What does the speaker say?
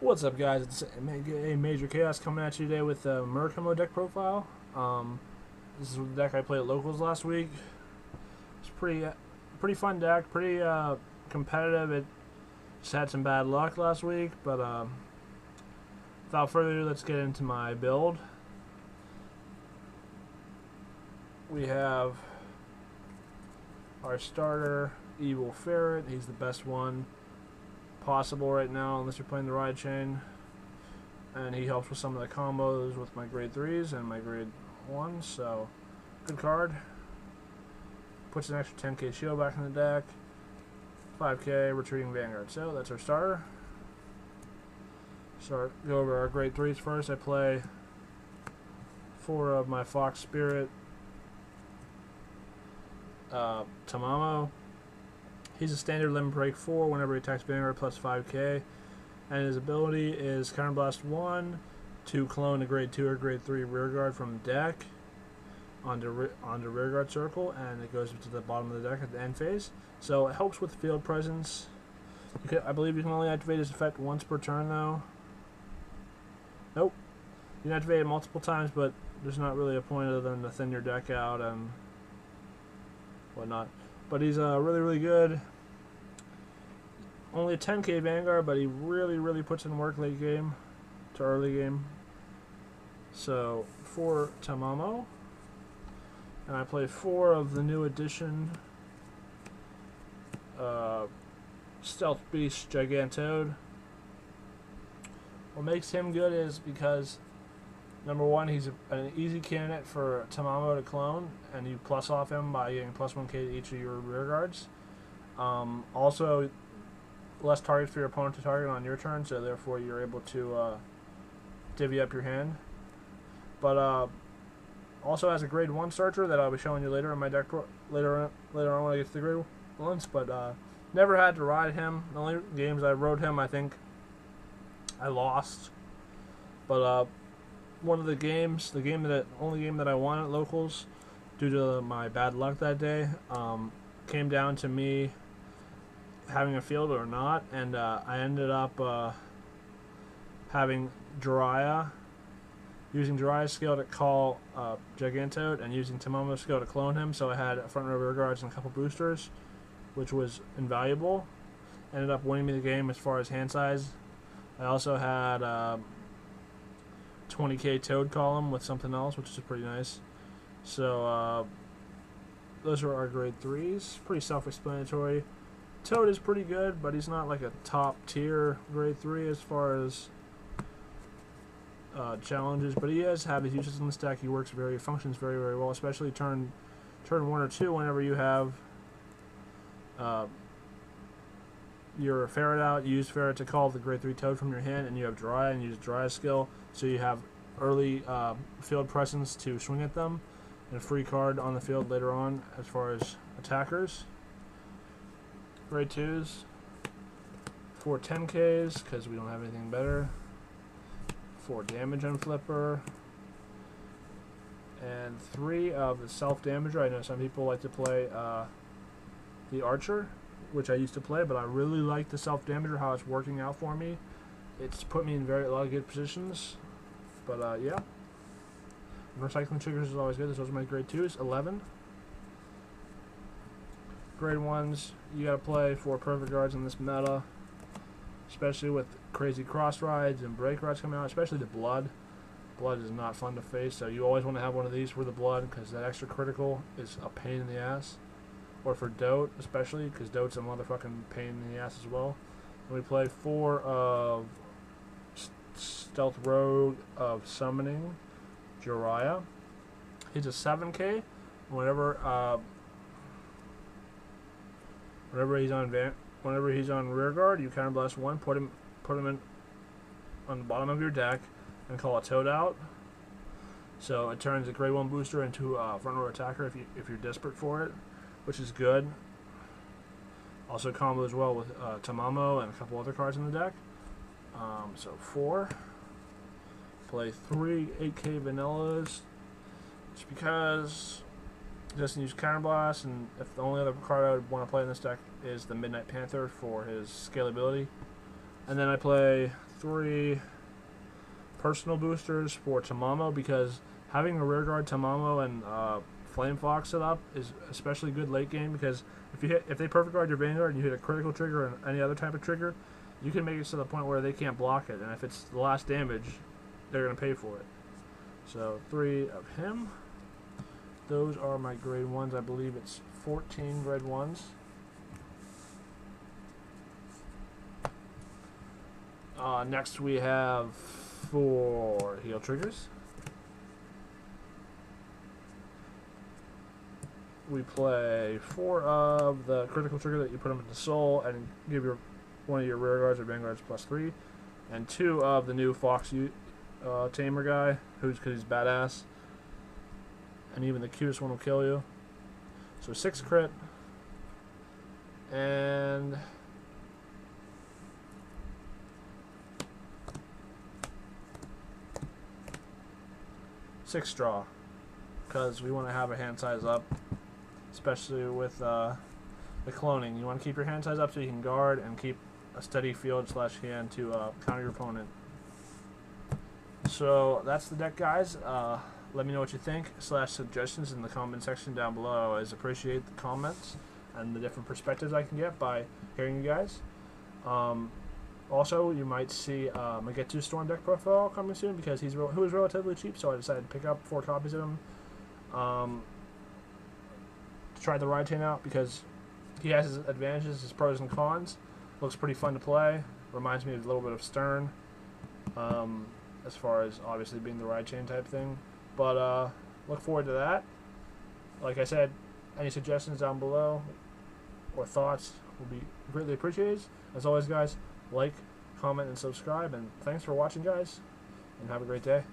What's up, guys? It's a Major Chaos coming at you today with the Murakumo deck profile. This is the deck I played at locals last week. It's pretty fun deck, pretty competitive. It just had some bad luck last week, but without further ado, let's get into my build. We have our starter, Evil Ferret. He's the best one possible right now, unless you're playing the ride chain, and he helps with some of the combos with my grade 3s and my grade 1s, so good card. Puts an extra 10k shield back in the deck, 5k retreating Vanguard. So that's our starter. So go over our grade 3s first. I play 4 of my Fox Spirit, Tamamo. He's a standard limit break 4 whenever he attacks Vanguard plus 5k, and his ability is Counterblast 1 to clone a grade 2 or grade 3 rearguard from the deck onto rearguard circle, and it goes to the bottom of the deck at the end phase. So it helps with field presence. I believe you can only activate his effect once per turn, though. Nope. You can activate it multiple times, but there's not really a point other than to thin your deck out and whatnot. But he's really good. Only a 10k Vanguard, but he really puts in work late game to early game. So for Tamamo, and I play 4 of the new edition Stealth Beast Gigantoad. What makes him good is because number 1, he's an easy candidate for Tamamo to clone, and you plus off him by getting plus 1k to each of your rear guards. Also, less targets for your opponent to target on your turn, so therefore you're able to divvy up your hand. But also has a grade 1 searcher that I'll be showing you later in my deck later on when I get to the grade 1s. But never had to ride him. The only games I rode him, I think I lost. But one of the games, only game that I won at locals, due to my bad luck that day, came down to me having a field or not, and I ended up having Jiraiya, using Jiraiya's skill to call Gigantoad, and using Tamamo's skill to clone him, so I had front row rear guards and a couple boosters, which was invaluable. Ended up winning me the game as far as hand size. I also had 20k Toad column with something else, which is pretty nice. So those are our grade 3s. Pretty self-explanatory. Toad is pretty good, but he's not like a top tier grade 3 as far as challenges. But he does have his uses in this deck. He functions very well, especially turn 1 or 2 whenever you have your Ferret out. You use Ferret to call the grade 3 Toad from your hand, and you have Jiraiya, and you use Jiraiya's skill, so you have early field presence to swing at them, and a free card on the field later on as far as attackers. Grade 2s, 4 10ks, because we don't have anything better, 4 damage on Flipper, and 3 of the self-damager. I know some people like to play the Archer, which I used to play, but I really like the self-damager, how it's working out for me. It's put me in a lot of good positions. But yeah, recycling triggers is always good. Those are my grade 2s. 11. Grade 1s, you gotta play 4 perfect guards in this meta, especially with crazy cross rides and break rides coming out, especially the Blood. Blood is not fun to face, so you always want to have one of these for the Blood, because that extra critical is a pain in the ass. Or for Dote, especially, because Dote's a motherfucking pain in the ass as well. And we play 4 of Stealth Rogue of Summoning Jiraiya. He's a 7k. Whenever he's on rear guard, you counterblast 1, put him in on the bottom of your deck, and call a Toad out. So it turns a grade 1 booster into a front row attacker if you're desperate for it, which is good. Also combo as well with Tamamo and a couple other cards in the deck. So 4. Play 3 8k vanillas, just because it doesn't use Counterblast, and if the only other card I would want to play in this deck is the Midnight Panther for his scalability. And then I play 3 personal boosters for Tamamo, because having a rearguard Tamamo and Flame Fox set up is especially good late game, because if they perfect guard your Vanguard and you hit a critical trigger and any other type of trigger, you can make it to the point where they can't block it, and if it's the last damage, they're going to pay for it. So 3 of him. Those are my grade 1s. I believe it's 14 grade 1s. Next we have 4 heal triggers. We play 4 of the critical trigger that you put them into soul and give one of your rear guards or vanguards +3, and 2 of the new Fox Tamer guy, because he's badass, and even the cutest one will kill you. So 6 crit, and six draw, because we want to have a hand size up, especially with the cloning. You want to keep your hand size up so you can guard and keep a steady field / hand to counter your opponent. So that's the deck, guys. Let me know what you think / suggestions in the comment section down below. I always appreciate the comments and the different perspectives I can get by hearing you guys. Also, you might see a Magetu Storm deck profile coming soon, because he was relatively cheap, so I decided to pick up 4 copies of him to try the ride chain out, because he has his advantages, his pros and cons. Looks pretty fun to play. Reminds me of a little bit of Stern, as far as obviously being the ride chain type thing. But look forward to that. Like I said, any suggestions down below or thoughts will be greatly appreciated. As always, guys, like, comment, and subscribe. And thanks for watching, guys, and have a great day.